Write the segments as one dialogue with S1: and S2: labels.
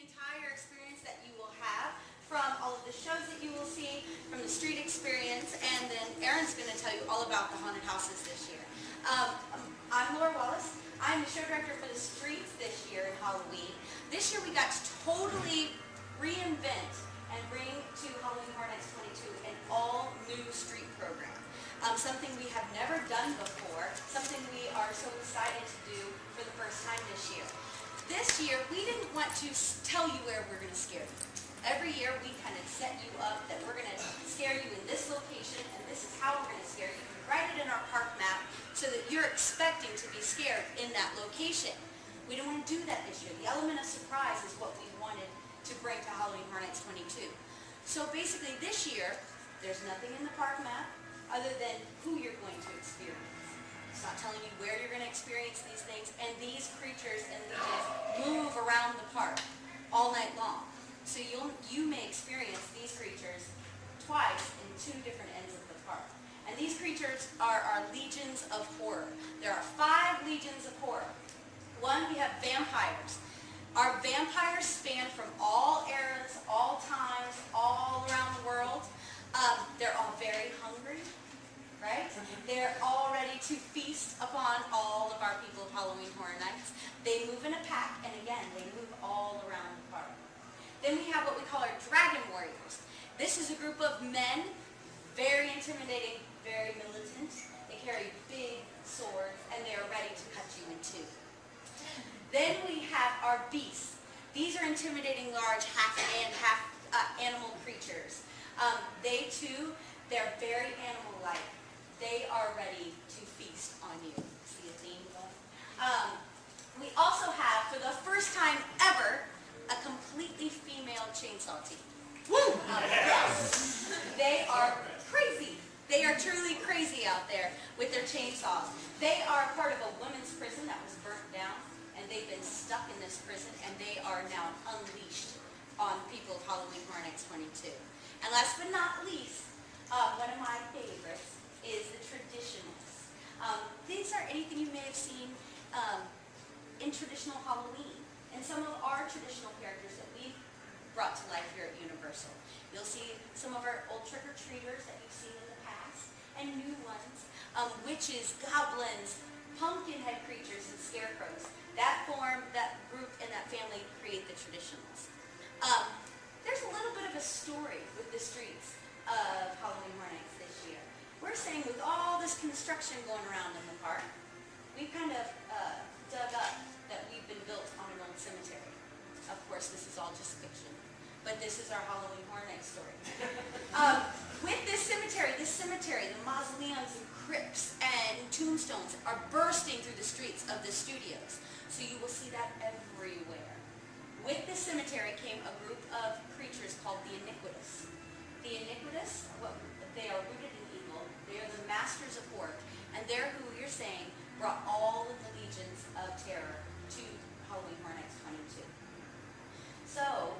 S1: entire experience that you will have from all of the shows that you will see, from the street experience, and then Erin's going to tell you all about the haunted houses this year. I'm Laura Wallace. I'm the show director for the streets this year in Halloween. This year we got to totally reinvent and bring to Halloween Horror Nights 22 an all-new street program. Something we have never done before, something we are so excited to do for the first time this year. This year, we didn't want to tell you where we're going to scare you. Every year, we kind of set you up that we're going to scare you in this location, and this is how we're going to scare you. We write it in our park map so that you're expecting to be scared in that location. We didn't want to do that this year. The element of surprise is what we wanted to bring to Halloween Horror Nights 22. So basically, this year, there's nothing in the park map other than who you're going to experience. It's not telling you where you're going to experience these things, and these creatures and legions move around the park all night long. So you may experience these creatures twice in two different ends of the park. And these creatures are our legions of horror. There are 5 legions of horror. One, we have vampires. Our vampires span from all eras, all times, all around the world. They're all very hungry, right? They're all ready to feast upon all of our people of Halloween Horror Nights. They move in a pack, and again, they move all around the park. Then we have what we call our Dragon Warriors. This is a group of men, very intimidating, very militant. They carry big swords, and they are ready to cut you in two. Then we have our Beasts. These are intimidating, large, half-man, half-animal creatures. They too, they're very animal-like. They are ready to feast on you. See a theme going? We also have, for the first time ever, a completely female chainsaw team. Woo! Yes. They are crazy. They are truly crazy out there with their chainsaws. They are part of a women's prison that was burnt down, and they've been stuck in this prison, and they are now unleashed on people of Halloween Horror Nights 22. And last but not least, one of my favorites is the traditionalists. These are anything you may have seen in traditional Halloween, and some of our traditional characters that we've brought to life here at Universal. You'll see some of our old trick-or-treaters that you've seen in the past, and new ones, witches, goblins, pumpkin head creatures, and scarecrows. That form, that group, and that family create the traditionals. There's a little bit of a story with the streets of Halloween Horror Nights this year. We're saying with all this construction going around in the park, we've kind of dug up that we've been built on an old cemetery. Of course, this is all just fiction, but this is our Halloween Horror Nights story. With this cemetery, the mausoleums and crypts and tombstones are bursting through the streets of the studios. So you will see that everywhere. With this cemetery came a group of creatures called the Iniquitous. The Iniquitous, they are rooted in evil. They are the masters of horror. And they're who you're saying brought all of the legions of terror to Halloween Horror Nights 22. So,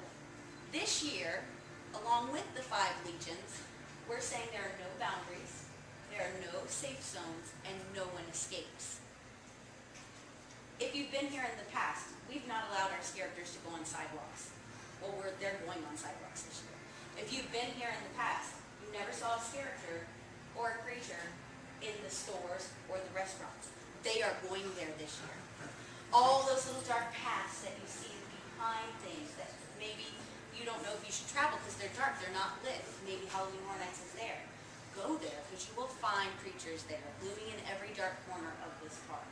S1: this year, along with the 5 legions, we're saying there are no boundaries, there are no safe zones, and no one escapes. If you've been here in the past, we've not allowed our characters to go on sidewalks. Well, they're going on sidewalks this year. If you've been here in the past, you never saw a character or a creature in the stores or the restaurants. They are going there this year. All those little dark paths that you see behind things that maybe you don't know if you should travel because they're dark, they're not lit. Maybe Halloween Horror Nights is there. Go there because you will find creatures there, blooming in every dark corner of this park.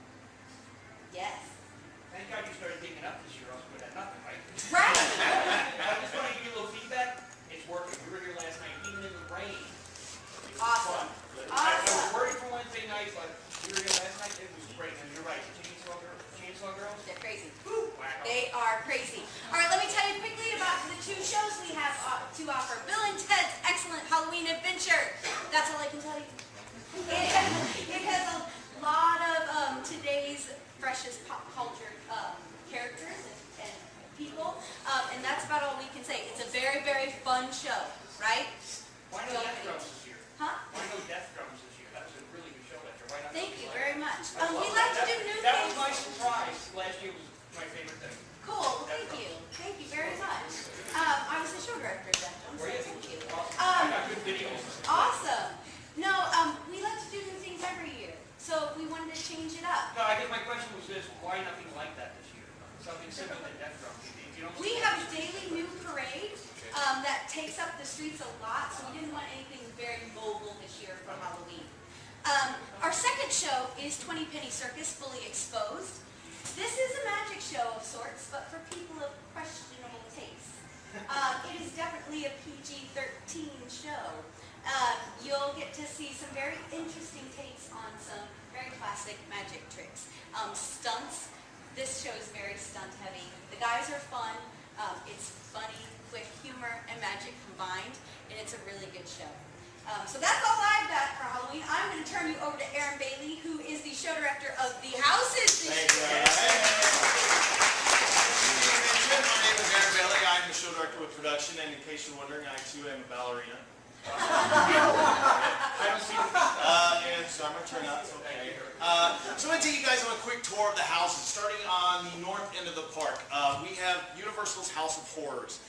S1: Yes.
S2: Thank God you started digging up this year, else we would have nothing, right?
S1: Right!
S2: I just want to give you a little feedback. It's working. We were here last night, even in the rain. It was
S1: Awesome.
S2: fun. I
S1: Awesome.
S2: was worried for Wednesday night, but we were here last night. It was great. And you're right, Chainsaw Girls.
S1: They're crazy.
S2: Woo! Wow.
S1: They are crazy. All right, let me tell you quickly about the 2 shows we have to offer. Bill and Ted's Excellent Halloween Adventure. That's all I can tell you. It has a lot of today's freshest pop culture characters and people, and that's about all we can say. It's a very, very fun show, right?
S2: Why no Death Drums this year?
S1: Huh?
S2: Why no Death Drums this year? That was a really good show that year. Why not?
S1: Thank you very much.
S2: I
S1: We
S2: love
S1: like
S2: that.
S1: to do new
S2: That
S1: things.
S2: was my surprise. Last year was my favorite thing.
S1: Cool. Thank you. Thank you very much. streets a lot, so we didn't want anything very mobile this year for Halloween. Our second show is 20 Penny Circus, Fully Exposed. This is a magic show of sorts, but for people of questionable taste. It is definitely a PG-13 show. You'll get to see some very interesting takes on some very classic magic tricks. Stunts. This show is very stunt heavy. The guys are fun. It's funny, quick humor, and magic combined, and it's a really good show. So that's all I've got for Halloween. I'm going to turn you over to Aaron Bailey, who is the show director of The Houses this year.
S3: My name is Aaron Bailey. I'm the show director with production, and in case you're wondering, I too am a ballerina.
S2: I don't see
S3: And so I'm going to turn out. So I'm going to take you guys on a quick tour of the houses, starting on the north end of the park. We have Universal's House of Horrors.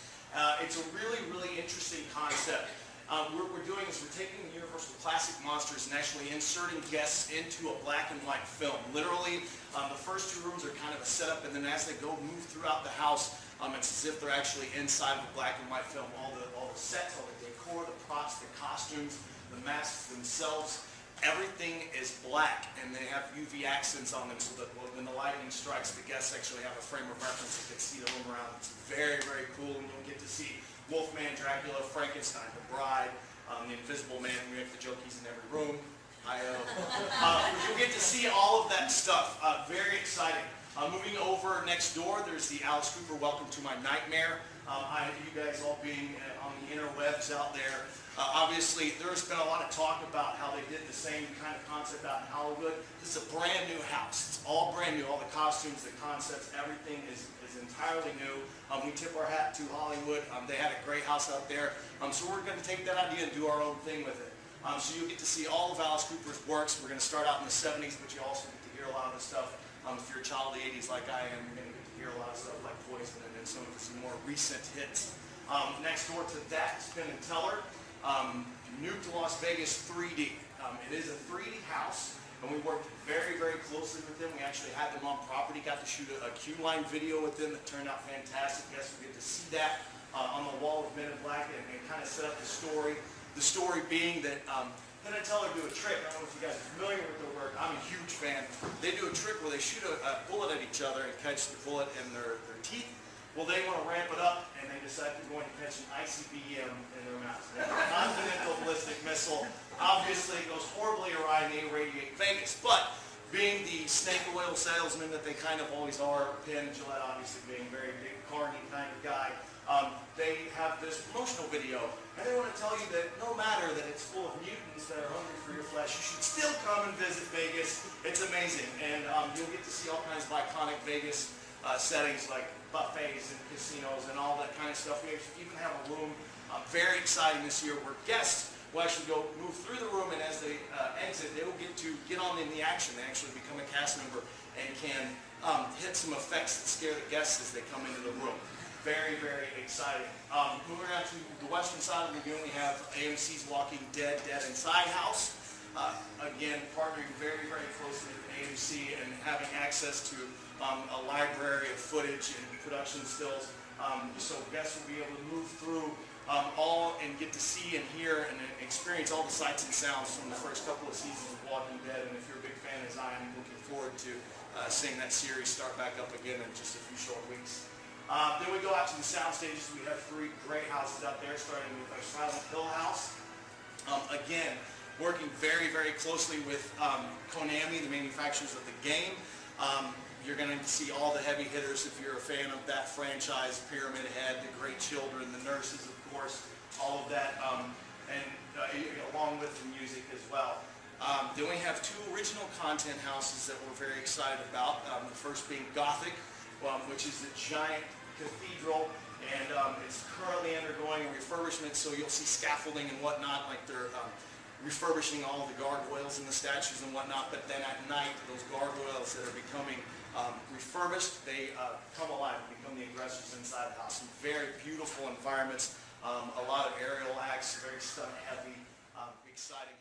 S3: It's a really, really interesting concept. What we're doing is we're taking the Universal classic monsters and actually inserting guests into a black and white film. Literally, the first two rooms are kind of a setup, and then as they move throughout the house, it's as if they're actually inside of a black and white film. All the sets, all the decor, the props, the costumes, the masks themselves, everything is black, and they have UV accents on them so that when the lightning strikes, the guests actually have a frame of reference that can see the room around. It's very, very cool, and you'll get to see Wolfman, Dracula, Frankenstein, the Bride, the Invisible Man. We have the joke he's in every room. You'll get to see all of that stuff. Very exciting. Moving over next door, there's the Alice Cooper Welcome to My Nightmare. You guys all being on the interwebs out there. Obviously, there's been a lot of talk about how they did the same kind of concept out in Hollywood. This is a brand new house. It's all brand new. All the costumes, the concepts, everything is entirely new. We tip our hat to Hollywood. They had a great house out there. So we're going to take that idea and do our own thing with it. So you'll get to see all of Alice Cooper's works. We're going to start out in the 70s, but you also get to hear a lot of the stuff. If you're a child of the 80s like I am, you're going to get to hear a lot of stuff like Poison and then some of his more recent hits. Next door to that is Penn and Teller. Nuke to Las Vegas 3D. It is a 3D house, and we worked very, very closely with them. We actually had them on property, got to shoot a Q-Line video with them that turned out fantastic. Yes, we get to see that on the wall of Men in Black and kind of set up the story. The story being that Penn and Teller do a trick. I don't know if you guys are familiar with their work. I'm a huge fan. They do a trick where they shoot a bullet at each other and catch the bullet in their teeth. Well, they want to ramp it up, and they decide they're going to catch an ICBM in their mouth. Continental ballistic missile. Obviously, it goes horribly awry, and they irradiate Vegas. But being the snake oil salesman that they kind of always are, Penn Jillette obviously being a very big Carney kind of guy, they have this promotional video, and they want to tell you that no matter that it's full of mutants that are hungry for your flesh, you should still come and visit Vegas. It's amazing, and you'll get to see all kinds of iconic Vegas settings like buffets and casinos and all that kind of stuff. We even have a room, very exciting this year, where guests will actually move through the room, and as they exit, they will get on in the action. They actually become a cast member and can hit some effects that scare the guests as they come into the room. Very, very exciting. Moving on to the western side of the lagoon, we have AMC's Walking Dead, Dead Inside house. Again, partnering very, very closely with AMC and having access to a library of footage and production stills. So guests will be able to move through all and get to see and hear and experience all the sights and sounds from the first couple of seasons of Walking Dead. And if you're a big fan, as I am, looking forward to seeing that series start back up again in just a few short weeks. Then we go out to the sound stages. We have 3 great houses out there, starting with our Silent Hill house. Again, working very, very closely with Konami, the manufacturers of the game. You're going to see all the heavy hitters if you're a fan of that franchise, Pyramid Head, The Great Children, The Nurses, of course, all of that, and along with the music as well. Then we have 2 original content houses that we're very excited about. The first being Gothic, which is a giant cathedral, and it's currently undergoing a refurbishment, so you'll see scaffolding and whatnot, like they're refurbishing all of the gargoyles and the statues and whatnot, but then at night, those gargoyles that are becoming refurbished, they come alive and become the aggressors inside the house. Some very beautiful environments, a lot of aerial acts, very stunt heavy, exciting.